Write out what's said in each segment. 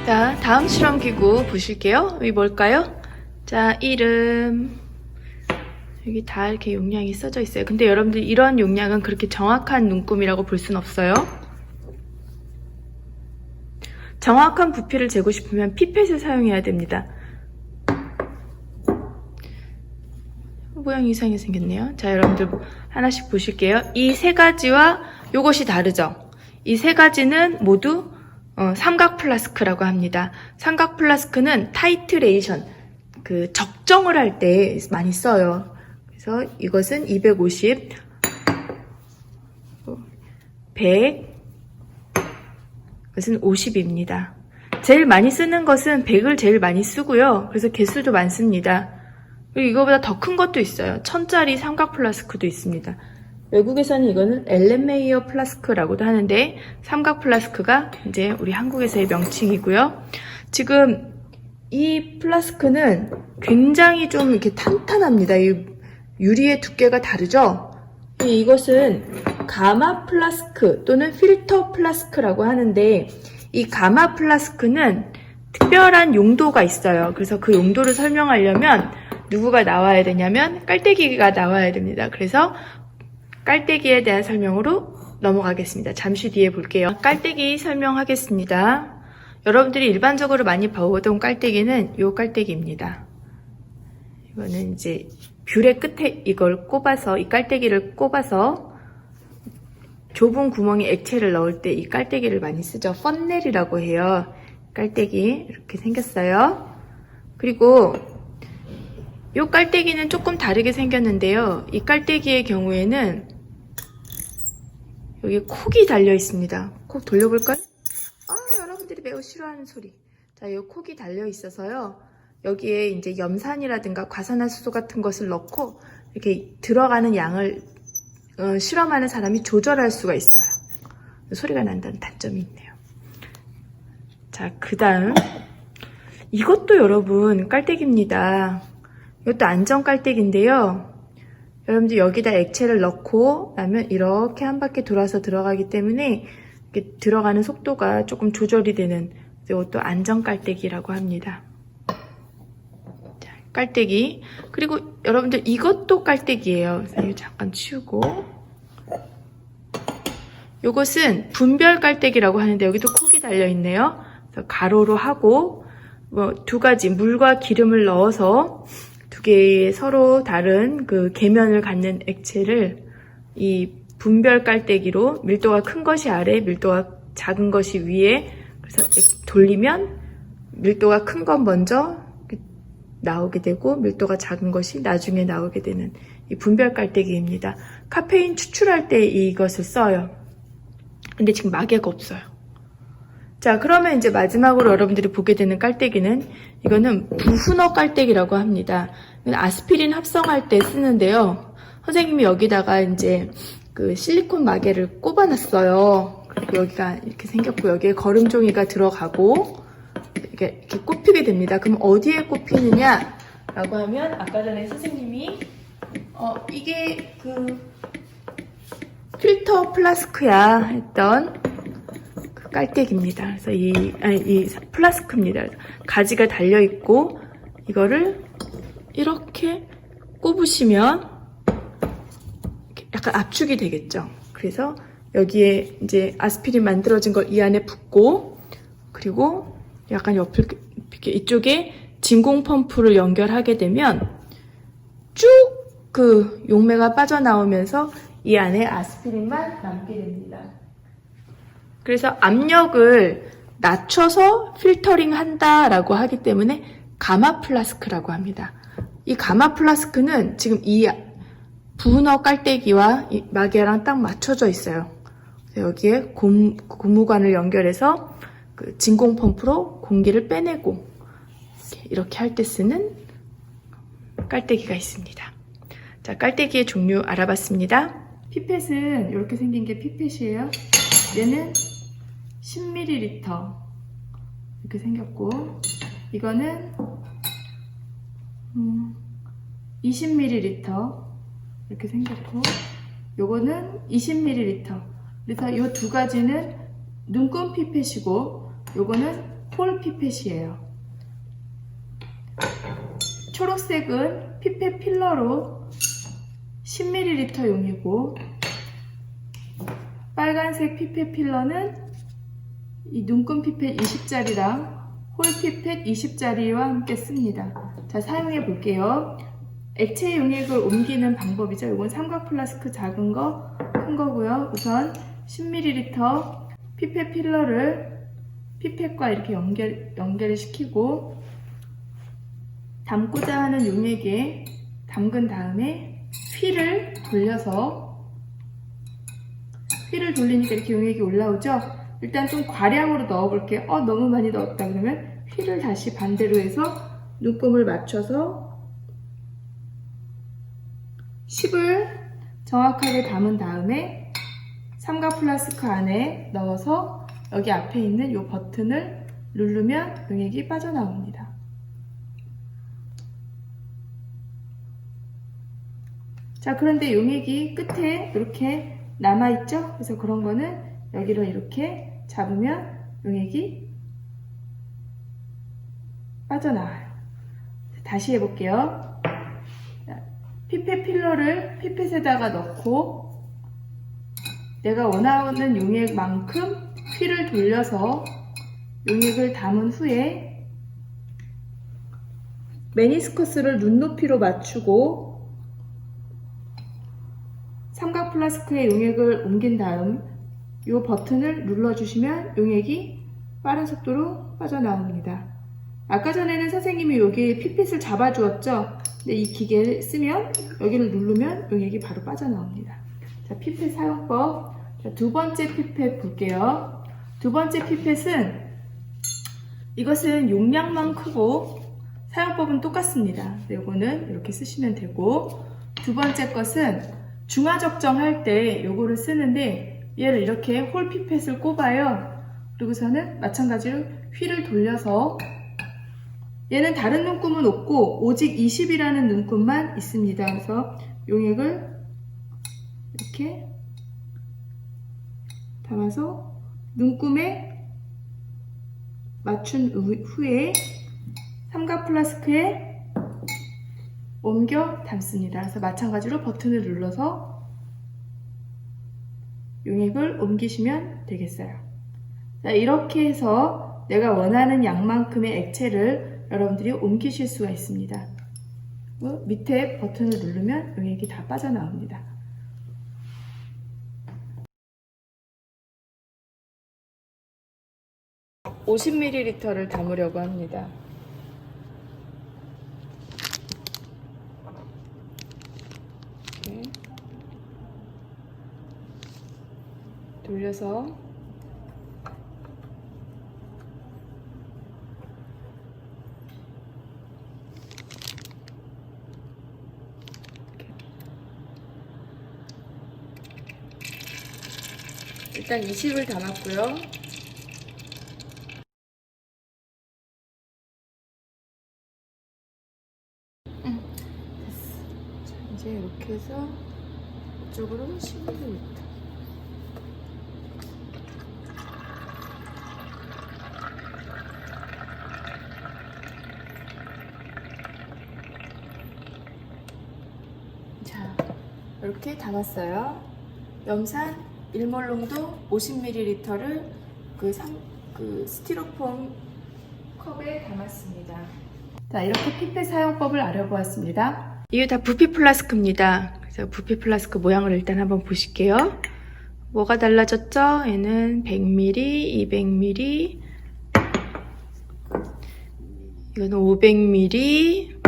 자, 다음 실험기구 보실게요. 여기 뭘까요? 자, 이름. 여기 다 이렇게 용량이 써져 있어요. 근데 여러분들 이런 용량은 그렇게 정확한 눈금이라고 볼 순 없어요. 정확한 부피를 재고 싶으면 피펫을 사용해야 됩니다. 모양이 이상하게 생겼네요. 자, 여러분들 하나씩 보실게요. 이 세 가지와 요것이 다르죠? 이 세 가지는 모두 삼각 플라스크라고 합니다. 삼각 플라스크는 타이트레이션, 그 적정을 할 때 많이 써요. 그래서 이것은 250, 100, 이것은 50입니다. 제일 많이 쓰는 것은 100을 제일 많이 쓰고요. 그래서 개수도 많습니다. 그리고 이거보다 더 큰 것도 있어요. 1000짜리 삼각 플라스크도 있습니다. 외국에서는 이거는 엘렌메이어 플라스크라고도 하는데 삼각 플라스크가 이제 우리 한국에서의 명칭이고요. 지금 이 플라스크는 굉장히 좀 이렇게 탄탄합니다. 이 유리의 두께가 다르죠? 이것은 가마 플라스크 또는 필터 플라스크라고 하는데 이 가마 플라스크는 특별한 용도가 있어요. 그래서 그 용도를 설명하려면 누구가 나와야 되냐면 깔때기가 나와야 됩니다. 그래서 깔때기에 대한 설명으로 넘어가겠습니다. 잠시 뒤에 볼게요. 깔때기 설명하겠습니다. 여러분들이 일반적으로 많이 봐오던 깔때기는 이 깔때기입니다. 이거는 이제 뷰의 끝에 이걸 꼽아서, 이 깔때기를 꼽아서 좁은 구멍에 액체를 넣을 때 이 깔때기를 많이 쓰죠. 펀넬이라고 해요. 깔때기 이렇게 생겼어요. 그리고 이 깔때기는 조금 다르게 생겼는데요. 이 깔때기의 경우에는 여기 콕이 달려 있습니다. 콕 돌려볼까요? 여러분들이 매우 싫어하는 소리. 자, 이 콕이 달려 있어서요. 여기에 이제 염산이라든가 과산화수소 같은 것을 넣고 이렇게 들어가는 양을 실험하는 사람이 조절할 수가 있어요. 소리가 난다는 단점이 있네요. 자, 그 다음 이것도 여러분 깔때기입니다. 이것도 안전 깔때기인데요. 여러분들 여기다 액체를 넣고 나면 이렇게 한 바퀴 돌아서 들어가기 때문에 이렇게 들어가는 속도가 조금 조절이 되는 이것도 안전 깔때기라고 합니다. 자, 깔때기. 그리고 여러분들 이것도 깔때기예요. 이거 잠깐 치우고. 이것은 분별 깔때기라고 하는데 여기도 콕이 달려 있네요. 그래서 가로로 하고 두 가지 물과 기름을 넣어서 두 개의 서로 다른 그 계면을 갖는 액체를 이 분별 깔때기로 밀도가 큰 것이 아래, 밀도가 작은 것이 위에, 그래서 돌리면 밀도가 큰 건 먼저 나오게 되고 밀도가 작은 것이 나중에 나오게 되는 이 분별 깔때기입니다. 카페인 추출할 때 이것을 써요. 근데 지금 마개가 없어요. 자, 그러면 이제 마지막으로 여러분들이 보게 되는 깔때기는 이거는 부훈어 깔때기라고 합니다. 아스피린 합성할 때 쓰는데요. 선생님이 여기다가 이제 그 실리콘 마개를 꼽아놨어요. 그리고 여기가 이렇게 생겼고 여기에 거름종이가 들어가고 이렇게 꼽히게 됩니다. 그럼 어디에 꼽히느냐라고 하면 아까 전에 선생님이 이게 그 필터 플라스크야 했던 그 깔때기입니다. 그래서 이 플라스크입니다. 가지가 달려 있고 이거를 이렇게 꼽으시면 약간 압축이 되겠죠. 그래서 여기에 이제 아스피린 만들어진 걸 이 안에 붓고 그리고 약간 옆을 이렇게 이쪽에 진공 펌프를 연결하게 되면 쭉 그 용매가 빠져나오면서 이 안에 아스피린만 남게 됩니다. 그래서 압력을 낮춰서 필터링 한다라고 하기 때문에 가마 플라스크라고 합니다. 이 가마 플라스크는 지금 이 부훈어 깔때기와 이 마개랑 딱 맞춰져 있어요. 여기에 고무관을 연결해서 그 진공 펌프로 공기를 빼내고 이렇게 할 때 쓰는 깔때기가 있습니다. 자, 깔때기의 종류 알아봤습니다. 피펫은 이렇게 생긴 게 피펫이에요. 얘는 10ml 이렇게 생겼고 이거는 20ml 이렇게 생겼고 요거는 20ml. 그래서 이 두 가지는 눈금 피펫이고 요거는 홀 피펫이에요. 초록색은 피펫 필러로 10ml 용이고, 빨간색 피펫 필러는 이 눈금 피펫 20짜리랑 홀 피펫 20짜리와 함께 씁니다. 자, 사용해 볼게요. 액체 용액을 옮기는 방법이죠. 이건 삼각 플라스크 작은 거, 큰 거고요. 우선 10ml 피펫 필러를 피펫과 이렇게 연결을 시키고, 담고자 하는 용액에 담근 다음에 휠을 돌리니까 이렇게 용액이 올라오죠. 일단 좀 과량으로 넣어볼게요. 너무 많이 넣었다 그러면 휠을 다시 반대로 해서 눈금을 맞춰서 10을 정확하게 담은 다음에 삼각 플라스크 안에 넣어서 여기 앞에 있는 이 버튼을 누르면 용액이 빠져나옵니다. 자, 그런데 용액이 끝에 이렇게 남아있죠? 그래서 그런 거는 여기를 이렇게 잡으면 용액이 빠져나와요. 다시 해볼게요. 피펫 필러를 피펫에다가 넣고 내가 원하는 용액만큼 휠을 돌려서 용액을 담은 후에 메니스커스를 눈높이로 맞추고 삼각 플라스크에 용액을 옮긴 다음 이 버튼을 눌러주시면 용액이 빠른 속도로 빠져나옵니다. 아까 전에는 선생님이 여기 피펫을 잡아주었죠? 근데 이 기계를 쓰면 여기를 누르면 용액이 바로 빠져나옵니다. 자, 피펫 사용법. 자, 두 번째 피펫 볼게요. 두 번째 피펫은 이것은 용량만 크고 사용법은 똑같습니다. 이거는 이렇게 쓰시면 되고, 두 번째 것은 중화 적정할 때 요거를 쓰는데 얘를 이렇게 홀 피펫을 꼽아요. 그리고서는 마찬가지로 휠을 돌려서 얘는 다른 눈금은 없고 오직 20이라는 눈금만 있습니다. 그래서 용액을 이렇게 담아서 눈금에 맞춘 후에 삼각 플라스크에 옮겨 담습니다. 그래서 마찬가지로 버튼을 눌러서 용액을 옮기시면 되겠어요. 자, 이렇게 해서 내가 원하는 양만큼의 액체를 여러분들이 옮기실 수가 있습니다. 밑에 버튼을 누르면 용액이 다 빠져나옵니다. (50ml를) 담으려고 합니다. 이렇게 돌려서 일단 20을 담았고요. 자, 이제 이렇게 해서 이쪽으로 10ml. 자, 이렇게 담았어요. 염산 1몰롱도 50ml를 그 스티로폼 컵에 담았습니다. 자, 이렇게 피펫 사용법을 알아보았습니다. 이게 다 부피 플라스크입니다. 그래서 부피 플라스크 모양을 일단 한번 보실게요. 뭐가 달라졌죠? 얘는 100ml, 200ml, 이거는 500ml,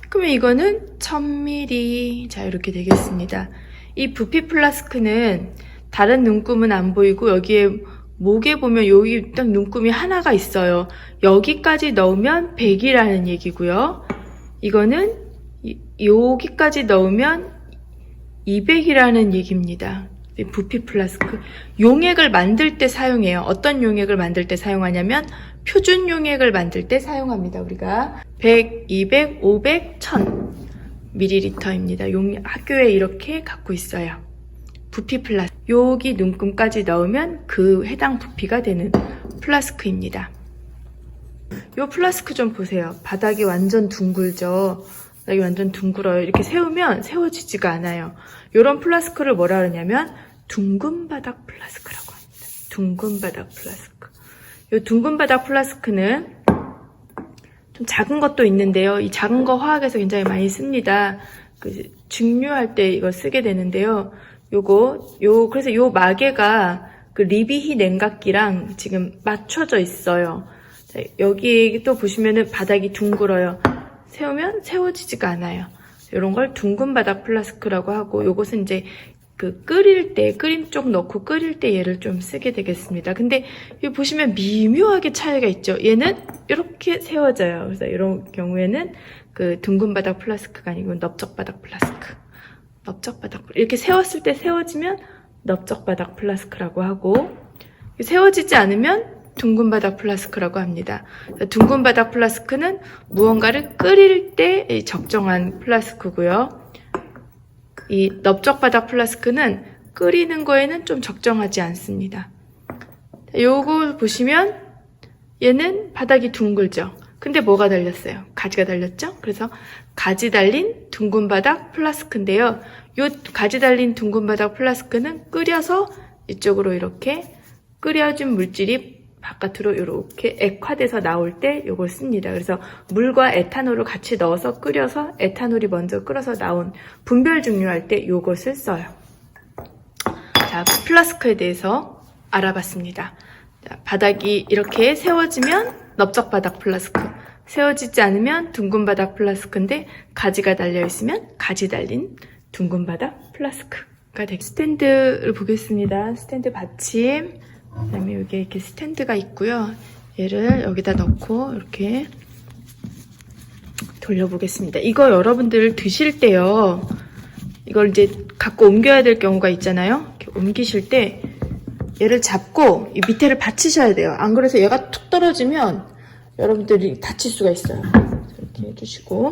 그러면 이거는 1000ml. 자, 이렇게 되겠습니다. 이 부피 플라스크는 다른 눈금은 안 보이고 여기에 목에 보면 여기 딱 눈금이 하나가 있어요. 여기까지 넣으면 100이라는 얘기고요. 이거는 여기까지 넣으면 200이라는 얘기입니다. 부피 플라스크. 용액을 만들 때 사용해요. 어떤 용액을 만들 때 사용하냐면 표준 용액을 만들 때 사용합니다. 우리가 100, 200, 500, 1000ml입니다. 학교에 이렇게 갖고 있어요. 부피 플라스크. 여기 눈금까지 넣으면 그 해당 부피가 되는 플라스크입니다. 요 플라스크 좀 보세요. 바닥이 완전 둥글죠. 바닥이 완전 둥글어요. 이렇게 세우면 세워지지가 않아요. 요런 플라스크를 뭐라 그러냐면 둥근 바닥 플라스크라고 합니다. 둥근 바닥 플라스크. 요 둥근 바닥 플라스크는 좀 작은 것도 있는데요. 이 작은 거 화학에서 굉장히 많이 씁니다. 증류할 때 이걸 쓰게 되는데요. 그래서 요 마개가 그 리비히 냉각기랑 지금 맞춰져 있어요. 자, 여기 또 보시면은 바닥이 둥글어요. 세우면 세워지지가 않아요. 이런 걸 둥근 바닥 플라스크라고 하고, 요것은 이제 끓일 때, 끓임 쪽 넣고 끓일 때 얘를 좀 쓰게 되겠습니다. 근데 여기 보시면 미묘하게 차이가 있죠. 얘는 이렇게 세워져요. 그래서 이런 경우에는 둥근 바닥 플라스크가 아니고 넓적 바닥 플라스크. 넓적 바닥, 이렇게 세웠을 때 세워지면 넓적 바닥 플라스크라고 하고, 세워지지 않으면 둥근 바닥 플라스크라고 합니다. 둥근 바닥 플라스크는 무언가를 끓일 때 적정한 플라스크고요. 이 넓적 바닥 플라스크는 끓이는 거에는 좀 적정하지 않습니다. 요거 보시면 얘는 바닥이 둥글죠. 근데 뭐가 달렸어요? 가지가 달렸죠? 그래서 가지 달린 둥근 바닥 플라스크인데요. 요 가지 달린 둥근 바닥 플라스크는 끓여서 이쪽으로 이렇게 끓여진 물질이 바깥으로 이렇게 액화돼서 나올 때 요걸 씁니다. 그래서 물과 에탄올을 같이 넣어서 끓여서 에탄올이 먼저 끓어서 나온 분별 증류할 때 요것을 써요. 자, 플라스크에 대해서 알아봤습니다. 자, 바닥이 이렇게 세워지면 넓적 바닥 플라스크, 세워지지 않으면 둥근 바닥 플라스크인데 가지가 달려있으면 가지 달린 둥근 바닥 플라스크가 되겠습니다. 스탠드를 보겠습니다. 스탠드 받침, 그 다음에 여기 이렇게 스탠드가 있고요. 얘를 여기다 넣고 이렇게 돌려보겠습니다. 이거 여러분들 드실 때요, 이걸 이제 갖고 옮겨야 될 경우가 있잖아요. 이렇게 옮기실 때 얘를 잡고 이 밑에를 받치셔야 돼요. 안 그래서 얘가 툭 떨어지면 여러분들이 다칠 수가 있어요. 이렇게 해주시고,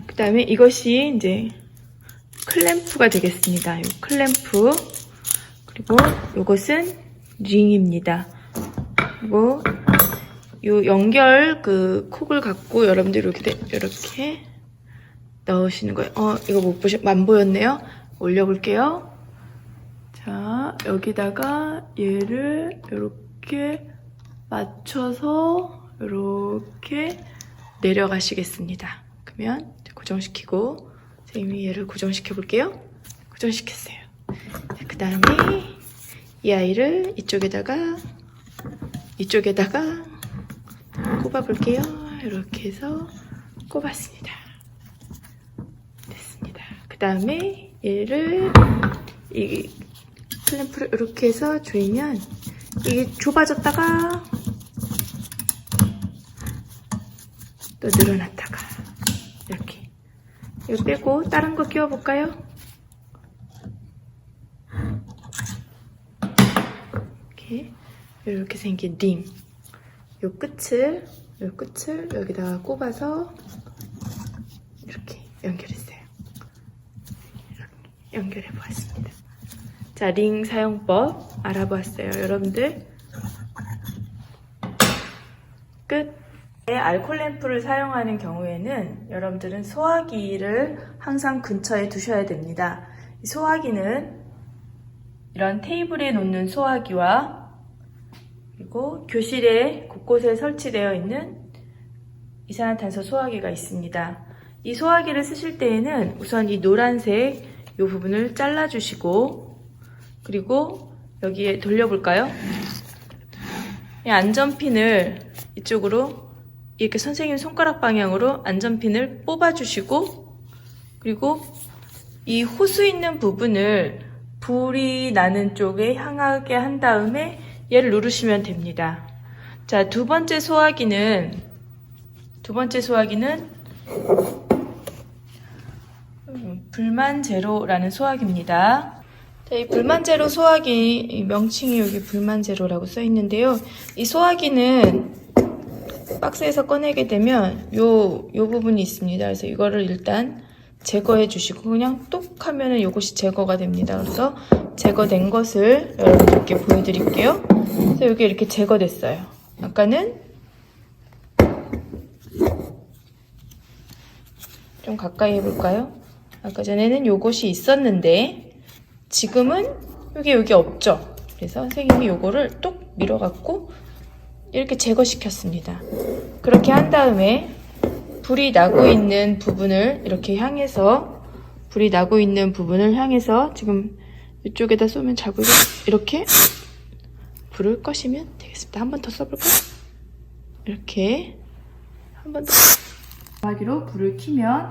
그 다음에 이것이 이제 클램프가 되겠습니다. 이 클램프. 그리고 이것은 링입니다. 그리고 이 연결 콕을 갖고 여러분들 이렇게 넣으시는 거예요. 이거 안 보였네요. 올려볼게요. 자, 여기다가 얘를 이렇게 맞춰서 이렇게 내려가시겠습니다. 그러면 고정시키고, 선생님이 얘를 고정시켜 볼게요. 고정시켰어요. 그 다음에 이 아이를 이쪽에다가 꼽아 볼게요. 이렇게 해서 꼽았습니다. 됐습니다. 그 다음에 얘를 이 클램프를 이렇게 해서 조이면 이게 좁아졌다가 또 늘어났다가 이렇게. 이거 빼고 다른 거 끼워볼까요? 이렇게 생긴 링. 요 끝을 여기다가 꼽아서 이렇게 연결했어요. 이렇게 연결해 보았습니다. 자, 링 사용법 알아보았어요. 여러분들 끝. 알콜 램프를 사용하는 경우에는 여러분들은 소화기를 항상 근처에 두셔야 됩니다. 이 소화기는 이런 테이블에 놓는 소화기와 그리고 교실에 곳곳에 설치되어 있는 이산화탄소 소화기가 있습니다. 이 소화기를 쓰실 때에는 우선 이 노란색 이 부분을 잘라주시고, 그리고 여기에 돌려볼까요? 이 안전핀을 이쪽으로 이렇게 선생님 손가락 방향으로 안전핀을 뽑아주시고, 그리고 이 호수 있는 부분을 불이 나는 쪽에 향하게 한 다음에 얘를 누르시면 됩니다. 자, 두 번째 소화기는 불만 제로라는 소화기입니다. 자, 이 불만 제로 소화기 명칭이 여기 불만 제로라고 써 있는데요. 이 소화기는 박스에서 꺼내게 되면 요 부분이 있습니다. 그래서 이거를 일단 제거해 주시고 그냥 똑 하면은 이것이 제거가 됩니다. 그래서 제거된 것을 여러분들께 보여드릴게요. 그래서 여기 이렇게 제거됐어요. 아까는 좀 가까이 해볼까요? 아까 전에는 요것이 있었는데 지금은 여기 없죠. 그래서 선생님이 요거를 뚝 밀어갖고 이렇게 제거시켰습니다. 그렇게 한 다음에 불이 나고 있는 부분을 이렇게 향해서 지금 이쪽에다 쏘면 잘 보이죠? 이렇게 불을 꺼시면 되겠습니다. 한 번 더 써볼까요? 이렇게 한 번 더. 전화기로 불을 켜면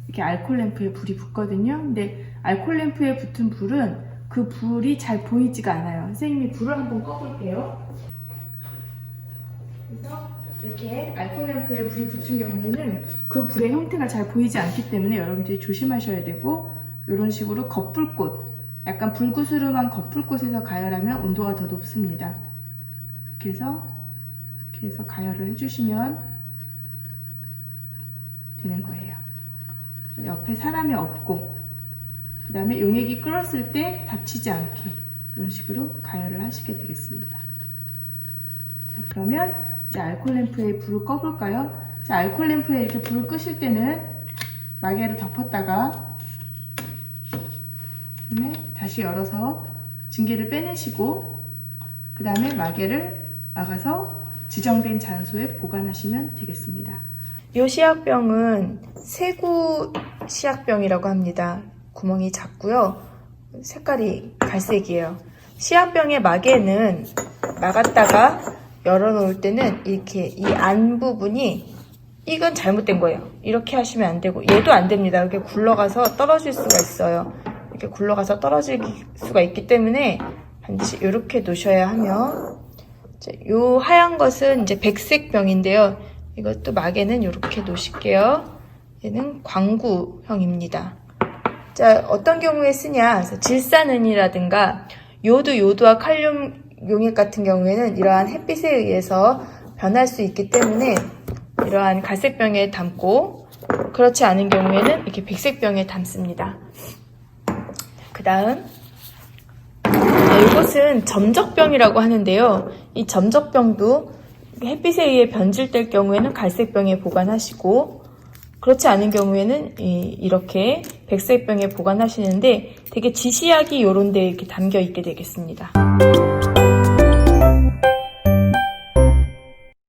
이렇게 알콜 램프에 불이 붙거든요. 근데 알콜 램프에 붙은 불은 그 불이 잘 보이지가 않아요. 선생님이 불을 한번 꺼볼게요. 그래서 이렇게 알콜 램프에 불이 붙은 경우에는 그 불의 형태가 잘 보이지 않기 때문에 여러분들이 조심하셔야 되고, 이런 식으로 겉불꽃, 약간 불구스름한 겉불꽃에서 가열하면 온도가 더 높습니다. 이렇게 해서 가열을 해주시면 되는 거예요. 옆에 사람이 없고, 그 다음에 용액이 끓었을 때 다치지 않게 이런 식으로 가열을 하시게 되겠습니다. 자, 그러면 이제 알콜 램프에 불을 꺼볼까요? 자, 알콜 램프에 이렇게 불을 끄실 때는 마개를 덮었다가 그다음에 다시 열어서 징계를 빼내시고, 그 다음에 마개를 막아서 지정된 장소에 보관하시면 되겠습니다. 이 시약병은 세구 시약병이라고 합니다. 구멍이 작고요. 색깔이 갈색이에요. 시약병의 마개는 막았다가 열어놓을 때는 이렇게 이 안 부분이, 이건 잘못된 거예요. 이렇게 하시면 안 되고, 얘도 안 됩니다. 이렇게 굴러가서 떨어질 수가 있어요. 이렇게 굴러가서 떨어질 수가 있기 때문에 반드시 이렇게 놓으셔야 하며, 이 하얀 것은 이제 백색 병인데요. 이것도 마개는 이렇게 놓으실게요. 얘는 광구형입니다. 자, 어떤 경우에 쓰냐? 질산은이라든가 요드와 칼륨 용액 같은 경우에는 이러한 햇빛에 의해서 변할 수 있기 때문에 이러한 갈색병에 담고, 그렇지 않은 경우에는 이렇게 백색병에 담습니다. 그 다음, 이것은 점적병이라고 하는데요. 이 점적병도 햇빛에 의해 변질될 경우에는 갈색병에 보관하시고, 그렇지 않은 경우에는 이렇게 백색병에 보관하시는데, 되게 지시약이 요런 데 이렇게 담겨 있게 되겠습니다.